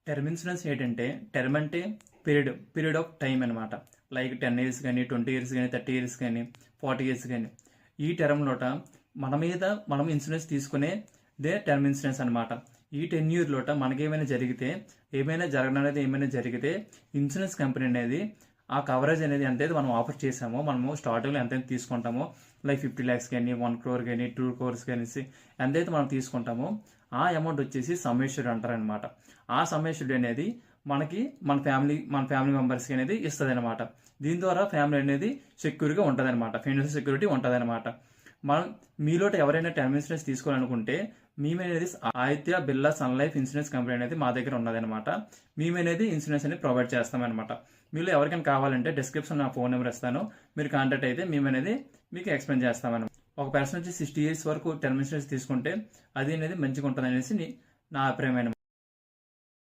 Term insurance ఏంటంటే term అంటే period of time అనమాట. లైక్ 10 years కానీ 20 years కానీ 30 years కానీ 40 years కానీ ఈ టర్మ్లోట మన మీద మనం ఇన్సూరెన్స్ తీసుకునేదే టర్మ్ ఇన్సూరెన్స్ అనమాట. ఈ 10 years లోట మనకేమైనా జరిగితే ఏమైనా జరిగితే ఇన్సూరెన్స్ కంపెనీ అనేది ఆ కవరేజ్ అనేది ఎంతైతే మనం ఆఫర్ చేసామో మనము స్టార్టింగ్లో ఎంతైతే తీసుకుంటామో లైక్ 50 lakhs కానీ 1 crore కానీ 2 crores కానీ ఎంతైతే మనం తీసుకుంటామో ఆ అమౌంట్ వచ్చేసి సమ్ అష్యూర్డ్ అంటారనమాట. ఆ సమ్ అష్యూర్డ్ అనేది మనకి మన ఫ్యామిలీ మెంబర్స్కి అనేది ఇస్తుంది అనమాట. దీని ద్వారా ఫ్యామిలీ అనేది సెక్యూర్గా ఉంటుంది అనమాట, ఫైనాన్షియల్ సెక్యూరిటీ ఉంటుంది అనమాట. మనం మీలో ఎవరైనా టర్మ్ ఇన్సూరెన్స్ తీసుకోవాలనుకుంటే మేమనేది Aditya Birla Sun Life insurance company అనేది మా దగ్గర ఉన్నదనమాట. మేమనేది ఇన్సూరెన్స్ అనేది ప్రొవైడ్ చేస్తామన్నమాట. మీలో ఎవరికైనా కావాలంటే డిస్క్రిప్షన్ నా ఫోన్ నెంబర్ ఇస్తాను, మీరు కాంటాక్ట్ అయితే మేమనేది మీకు ఎక్స్ప్లెయిన్ చేస్తామన్నమాట. ఒక పర్సన్ వచ్చి 60 years వరకు టర్మ్ ఇన్సూరెన్స్ తీసుకుంటే అది అనేది మంచిగా ఉంటుంది అనేసి నా అభిప్రాయం.